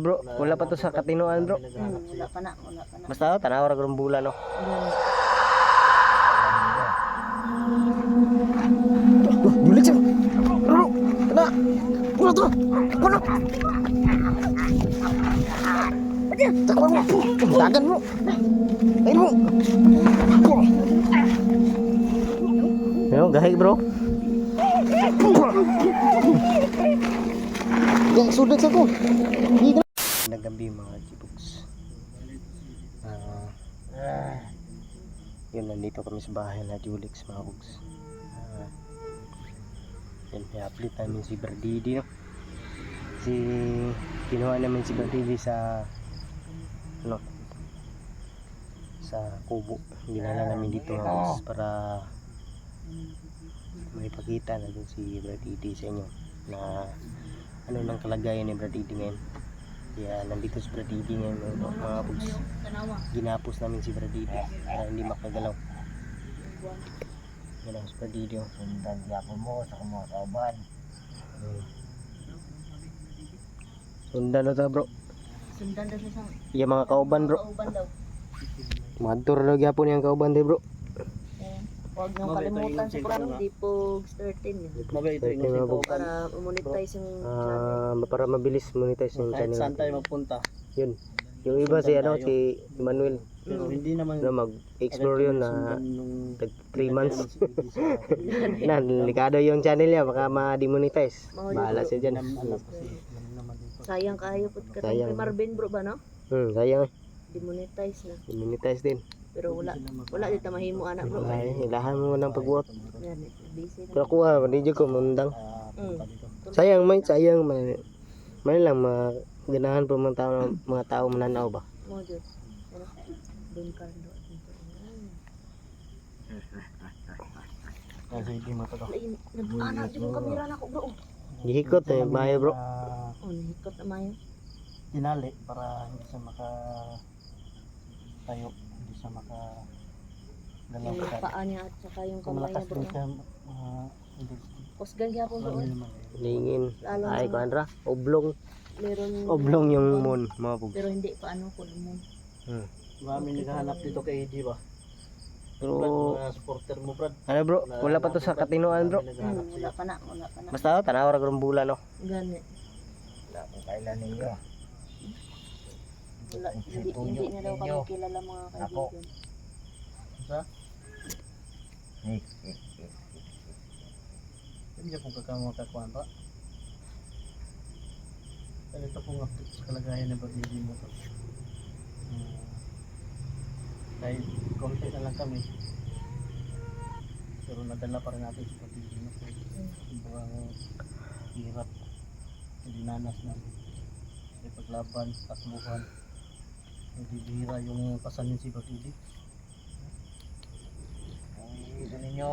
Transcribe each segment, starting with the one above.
Bro, wala pa to sa katinoan bro. Wala pa na. Basta tanaw ra gud bulan no. Bulik siya. Bro, tana. Pura to. Kuno. Takwa mo. Dagan mo. Ay mo. Yo, gahi bro. Ya, sulit ako. Nagabi mga jibugs. Yun, nandito kami sa bahay na Julix mga bugs. Yun, i-update namin si Bradidi no? Kinuha namin si Bradidi sa sa kubo. Dinala namin dito mga bugs para may pakita na dun si Bradidi sa inyo na ano nang kalagayan ni Bradidi ngayon. Kaya nandito si Bradidi ngayon mga bugs. Ginapos namin si Bradidi para hindi makagalaw. Yan ang si Bradidi. Sundan yapon mo sa mga kauban. Sundan na ta bro. Sundan daw siya sa Yung mga kauban bro. kauban daw. Madtor daw gyapon yung kauban de bro. Huwag niyong kalimutan sa Kurang Dipog 13 Mabay ito Okay, yung mga bugs. para monetize yung channel. Para mabilis monetize yung kahit channel. saan tayo magpunta. Yun. Yung iba si ano si Emmanuel Pero hindi naman na mag-explore yun na nung 3 months. Na delikado yung channel niya baka ma-demonetize. Bahala siya diyan. Sayang kayo pud Sayang. kay Marvin bro ba no? Sayang eh. Demonetize na. Demonetize din. Pero wala dito mahimo anak bro. Ay, ilahan mo ng pag-work. Yan busy na. Pero kuha, hindi ko mundang. Sayang man lang maganahan po mga tao mananaw ba. Mo jud. Ano? Don Carlo. kasi hindi mo to. Nag-ana jud yung kamera nako bro. Gihikot na yung bahay bro. Oh, nahikot na mayo. Tinali para hindi siya maka tayo, hindi siya maka galaw Yung ka. paa niya at saka yung Kung kamay niya malakas bro. din siya, hindi. Kusgan gyapon bro. Marami naman eh. Lingin. Lalo Ay, na kuandra. Oblong. meron Yung moon, mga pug. pero hindi pa ano ko mo. Marami naghahanap dito kay AJ ba? Pero, Mga supporter mo Brad. ano bro, wala pa to sa katinoan bro. Wala pa na. Basta tanaw ra gud bulan no. Gani. Wala kung kailan ninyo. Wala, hindi na daw kami kilala mga kaibigan. Sa? Hindi po kakamakuan pa. Kaya ito pong update sa kalagayan ng pag-ibig mo to. Kahit konti na lang kami. Pero nadala pa rin natin sa pag-ibig mo. Sobrang hirap. Dinanas namin. May paglaban, takbuhan. Nagbibihira yung pasanin si pag-ibig. Ito ninyo.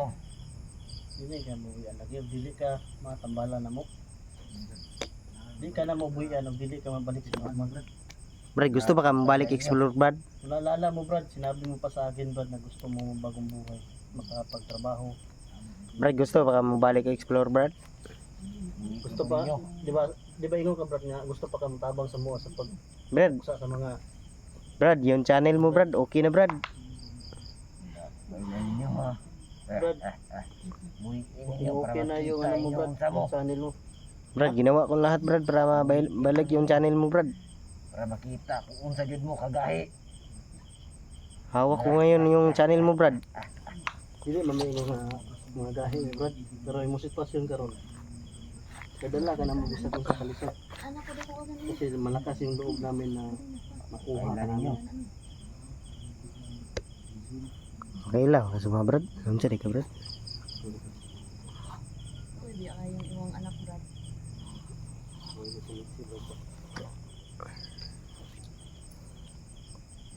Dili ka mo buyan. Dili ka matambala na mo. Dili ka na mo buyan. Dili ka mabalik sa mga. Brad, gusto ba ka mabalik explore Brad? Nalala mo Brad, sinabi mo pa sa akin Brad na gusto mo bagong buhay, makapagtrabaho. Brad, gusto ba ka mabalik explore Brad? Gusto pa, di ba ingon ka Brad nga gusto pa ka matabang sa mua sa pag Brad, sa mga Brad, yung channel mo Brad, okay na Brad. Brad. Okay na yung ano mo Brad, yung channel mo. Brad, ginawa ko lahat Brad para mabalik yung channel mo Brad. Para makita kung unsa jud mo kagahi. Hawak ko ngayon yung channel mo Brad. Dili mamay mga gahi Brad, pero imong sitwasyon karon. Kadala ka na mo gusto kong kakalisod. Anak ko daw ko ganun. Kasi malakas yung loob namin na makuha ka namin. Okay lang, kaso mga Brad. Ano siya ka Brad? Pwede kayong iwang anak Brad.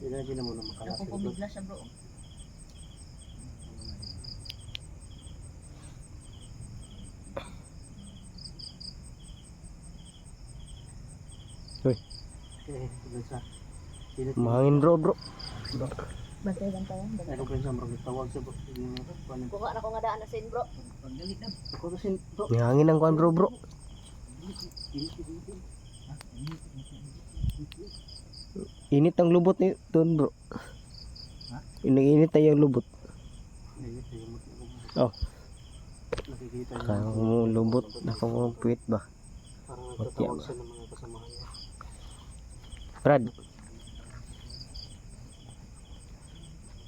Hindi na mo na makalas. Ako pumigla siya bro. Uy, Pilit mahangin bro. Bantay lang tayo. Ano ba yung marami tawag sa bro? Kuha na ko nga daan na sin bro. Ako kasi bro. May hangin ang kuan bro. Init ang lubot ni doon bro. Ha? Init na yung lubot. Oh. Nakikita niyo. Kung lubot na kung puwit ba. Parang Batya nagtatawag ba? siya ng mga kasamahan niya. Brad,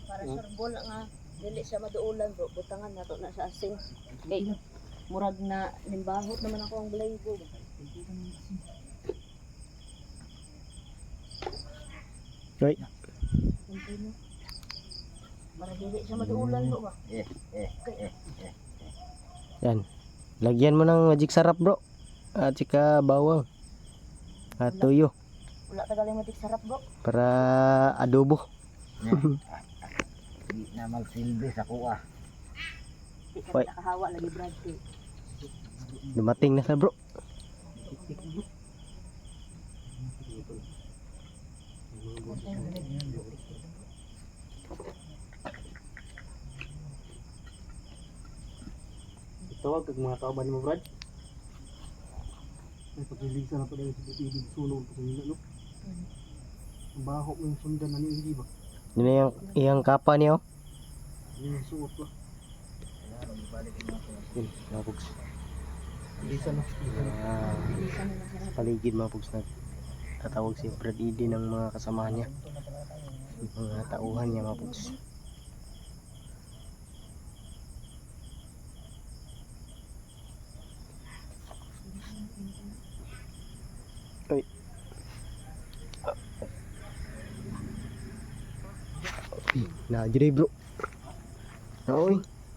Para sure bola nga dili siya maduulan bro, butangan nato na sa asin. Kay murag na limbahot naman ako ang balay ko. right. Continue. Para dili siya maduulan bro ba. Yan. Lagyan mo ng magic sarap bro. At saka bawang. At tuyo. Wala tagaling matik sarap bro. Para adobo. Di na magsilbi sa kuha. Di ka Wait. nakahawa lagi Brad Pitt. Dumating na sa bro. Tawag kag mga kauban mo, Brad. May paglilisa na pala yung ibig sunog sa kanina, no? Ang baho mo yung sundan na hindi ba? Yun na yung iyang kapa niya oh. Yun yung suot ba? Yun, mga pugs. Lisa na. Paligid mga pugs na tatawag si Brad Edi ng mga kasamahan niya. Mga tauhan niya mga pugs. Oy. Na bro. Oy.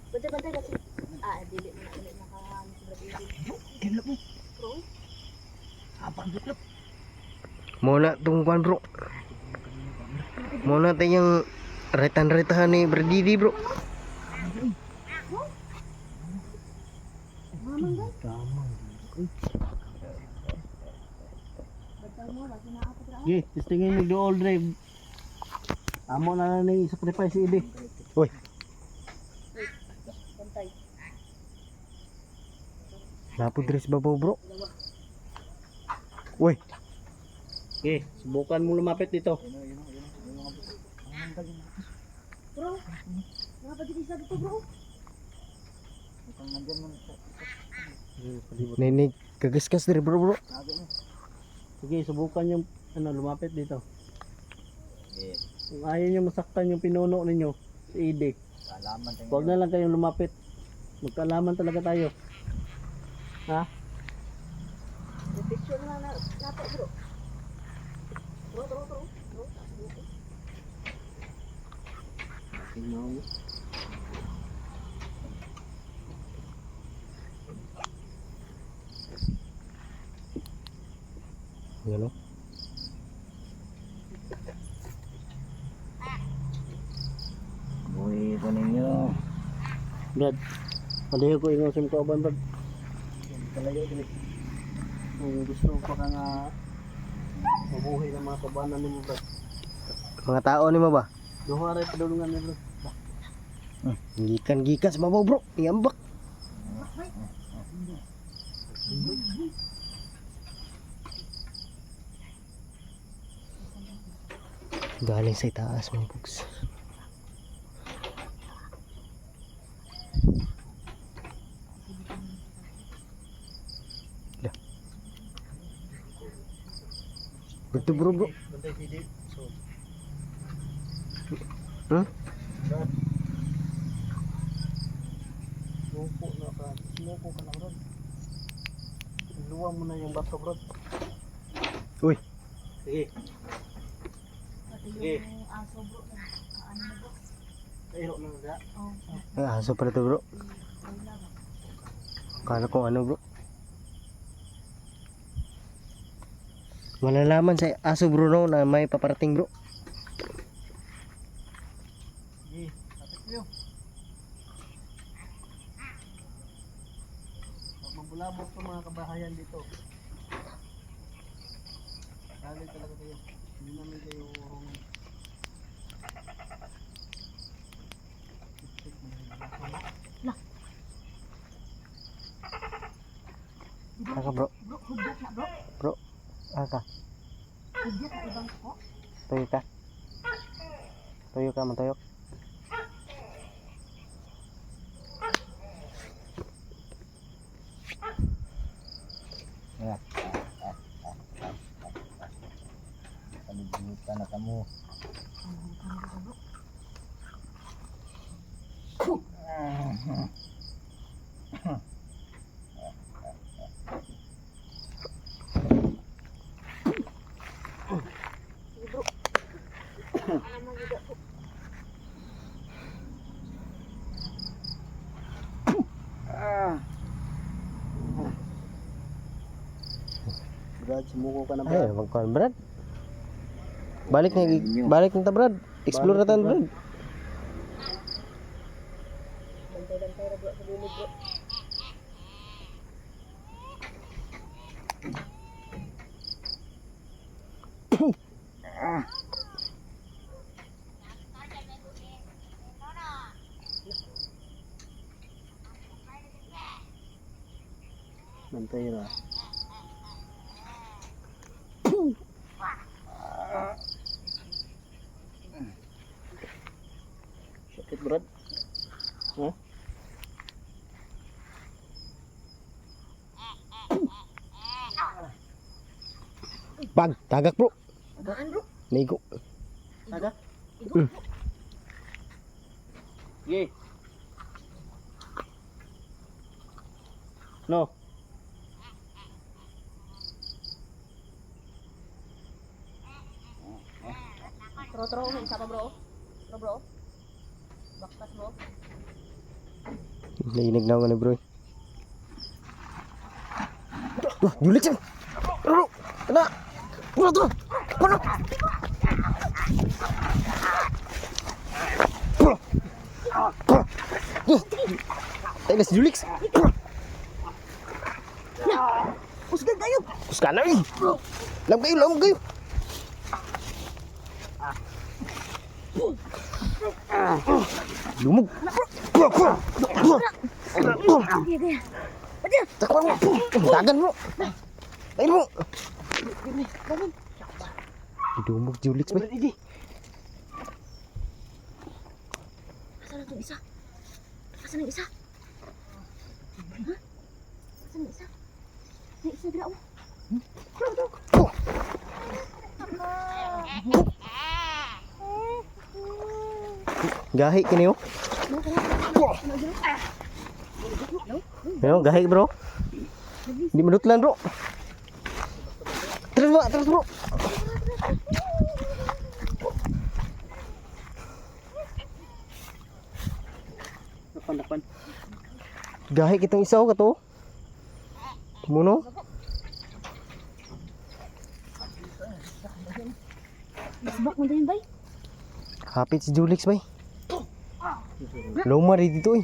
Bantay kasi. Ah, dili na nakaano si Brad Pitt. Kinlap mo. Bro, Abang gitlap. Muna tungkuan bro. Muna tayong retan-retahan ni Brad Edi bro. Tama. bantay mo lagi na ako tra. Okay, testingin mo do all drive. Amo na ni sacrifice si Edi. Uy, Bantay. napudres ba po bro? Uy, Okay, subukan mo lumapit dito. Bro, mga pagkikisa dito bro. ninig kagaskas diri bro. Sige, subukan yung lumapit dito. Kung ayaw nyo masaktan yung pinuno ninyo, si Edi, huwag na lang kayong lumapit. Magkaalaman talaga tayo. Ha? May picture na nato bro. Bro. Tingnan mo. Yan o. Buhay ko ninyo. Brad, palayo ko yung sim ko aban, Brad. Palayo ko. Kung gusto pa ka nga mabuhay ng mga kabanan mo, Brad. Mga tao ni mo ba? Duha rin padulungan ni Brad. Gikan sa babaw bro. Iambak. Galing sa itaas mga pugs. Dito bro. Bantay si Edi. So, Hmm? Brad. Sumuko na ka. Sumuko ka na, Brad. Iluwang mo na yung bato, Brad. Uy. Sige. Pati Sige. yung aso bro. Ano na bro? Kairo na na. Oh, Ay, aso pala to bro. wala ba? Kala ko ano bro. Malalaman sa aso bro no, na may paparating bro. Sige. Lapit nyo. Huwag mabulabot sa mga kabahayan dito. Kali talaga kayo. Hindi namin kayo Aka bro. Bro, hudyat na bro. Bro. Aka. Hudyat na ibang ko. Tuyo ka. Tuyo ka, matuyok. Palibutan na kamo. Brad, sumuko ka na Ay, Brad. magkuhan Brad. Balik na ta Brad. Explore na ta Brad. Bantay-bantay ra bro sa gilid bro. Bantay ra. Sakit Brad. Ha? Bag, tagak bro. Gaan bro. Naigo. Tagak? Igo. Ye. No. Tro, isa pa bro. Tro bro. Baktas bro. Nainig na ako ni bro. Julik siya. Bro, kena. Bro, bro. Bro. Bro. Bro. Tayo si Julix. Usgan kayo. Kuskan na eh. Lam kayo. Lumog. Takpan mo. Dagan mo. Tayo mo. Lumog Julix ba? Asan ang isa? Asan ang isa? Ha? Asan ang isa? May isa dira oh. Gahi kini oh. Ano, gahi bro. Di menutlan bro. Terus bro. Napan. Gahi kitong isa oh kato. Muno. Isbak mo din bay. Hapit si Julix bay. Luma rin dito eh.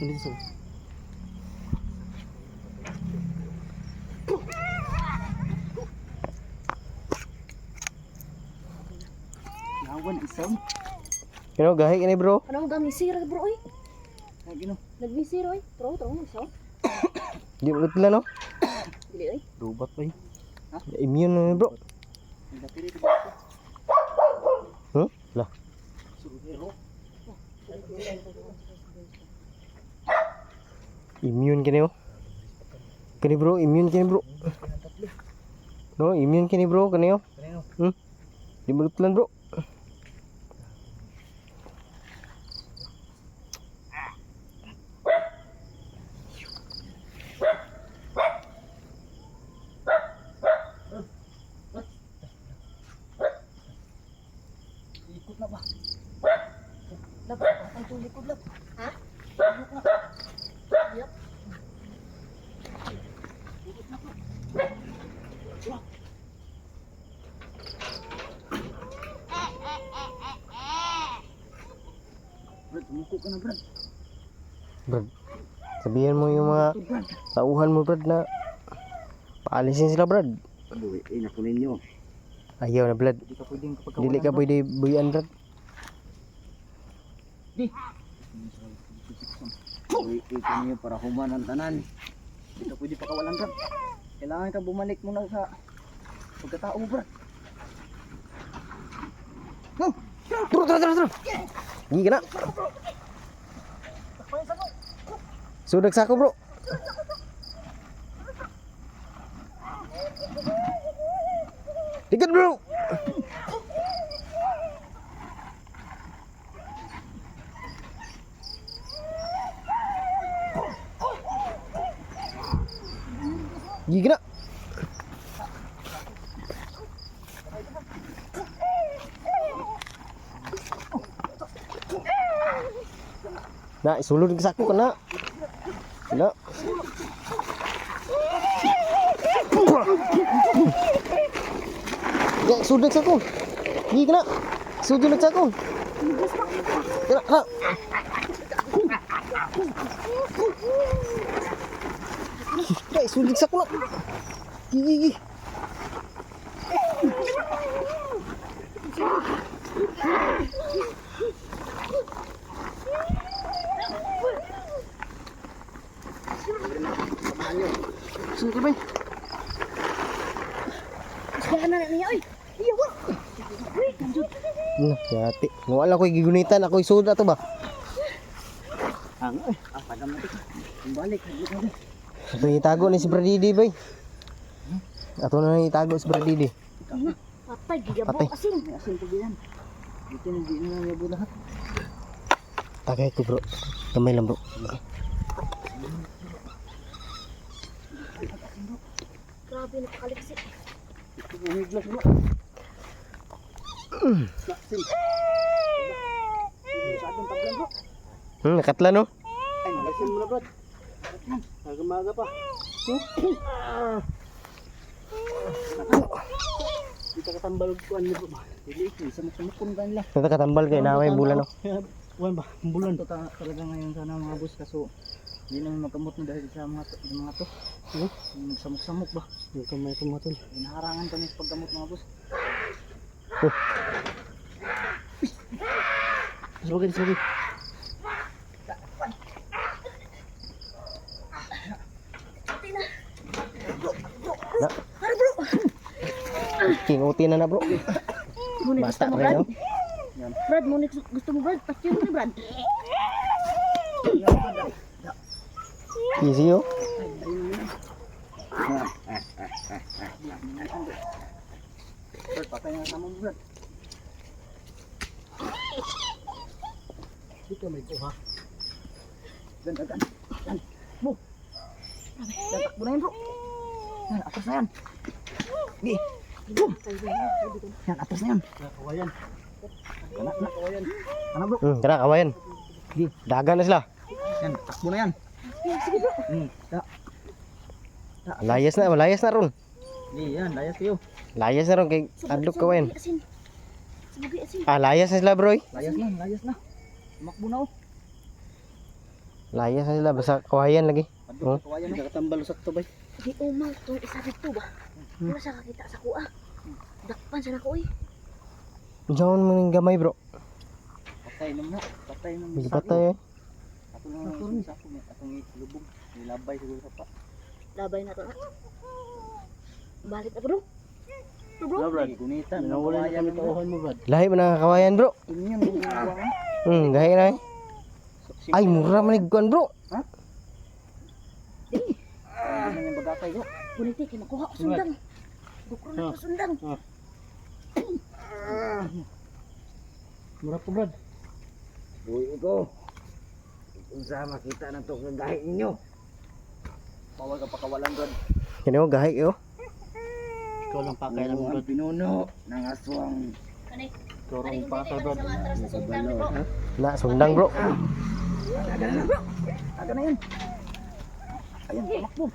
Nawan isang. Ano, gahi kini bro. Ano mo gamisir bro oy? Ay gino. Nagmisir oy. Tro isa. Di menutlan oh. Dili oy. Dubat ba eh? Immune na bro. Napili ko. Huh? Lah. Surugero. Immune kini oh. Kini bro, immune kini bro. No, immune kini bro kani oh. Kanino? Di menutlan bro. Ikot na ba? Lab, ang tulikod lab. Ha? Yep. Brad, sumuko ka na Brad. Brad, sabihan mo yung mga tauhan mo Brad na paalisin sila Brad. Boy, naku ninyo. Ayaw na Brad. Hindi ka pwedeng kapag Dili ka pwede buyan Brad. Boy, ikaw niyo para human ang tanan. Hindi ka pwede pakawalan Brad. Kailangan ka bumalik muna sa pagkatao mo Brad. Bro, tara. Gigi na. Sudag sa ako, bro. Tiket, bro. Gigi na. Na, isulod sa ako kana. Na. Ya, sudah sa ako. Gigi na. Sudah sa ako. Kena. Dai, sudah sa ako na. Gigi. Sige ba? Isdahan na niya oy. Iyo bro. Yati. Wala ko gigunitan ako isuda to ba? Ang padam na ito. Balik. Ato itago ni si Bradidi bay. Ato na itago si Bradidi. Patay gigabo Patay. asin. Asin po yan. Dito na di na yabo lahat. Tagay ko bro. Kamay lang bro. Grabe napakaliksi. Umiglas bro. Asin. Masyadong taglan bro. Nakatla no? Ay, malasin mo na bro. Nagamaga pa. Kita katambal ko ano bro. Dili ko samot-samot kanila. Natakatambal kay naway bulan no. Wan ba, bulan to talaga ngayon sana mga boss kaso hindi naman magamot na dahil sa mga to. Nagsamok-samok ba? Yung kamay ko mga tol. Inaharangan kami sa paggamot mga boss. Sabagay. Na. Kinguti na bro. Ngunit gusto Bata mo rin Brad? no? Brad, ngunit gusto mo Brad? Patyo mo ni Brad. Easy yo. Brad, patay nga sa mga brad. Dito may kuha. Gandagan. Yan. Mo. Yan, takbo na yan bro. Yan, atas na yan. Di. Boom. Yan, atas na yan. Kawayan. Kawayan. Ano bro? Tara kawayan. Di. Dagan na sila. Yan, takbo na yan. Sige bro. Layas na ron. Di, yan, layas kayo. Layas na ron kay adlok kawayan. Asin. Sabagay asin. Layas na sila bro. Layas na. Tumakbo na oh. Layas na sila basta kawayan lagi. Adto kawayan na. Kakatambal sa to bay. Di umang itong isa dito ba? Ano siya kakita sa kuha? Dakpan siya na ko eh. Diyan mo ning gamay bro. Patay naman na. Patay naman. Hindi patay eh. Ako lang sa ako. Atong lubog. Nilabay siguro sa pa. Labay na to na. Balik na bro. Bro. Brad, gunitan. Nawala na kami tauhan mo brad. Lahi man ang kawayan bro. Inyan yung ginagawa nga. Gahi na eh. Ay mura man iguan bro. Ano yung bagakay ko? Guniti, kinukuha ko sundang. Bukro na ko sundang. Mura po brad. Uy, iko. Kung sa makita na to ng gahi ninyo. Bawal ka pakawalan brad. Kini mo gahi yo. Ikaw lang pakay lang Ang brad. pinuno ng aswang. Kanay. Ikaw lang pakay brad. Sa matras na sundang bro. Na sundang bro. Aga na yun. Ayan, tamakbo.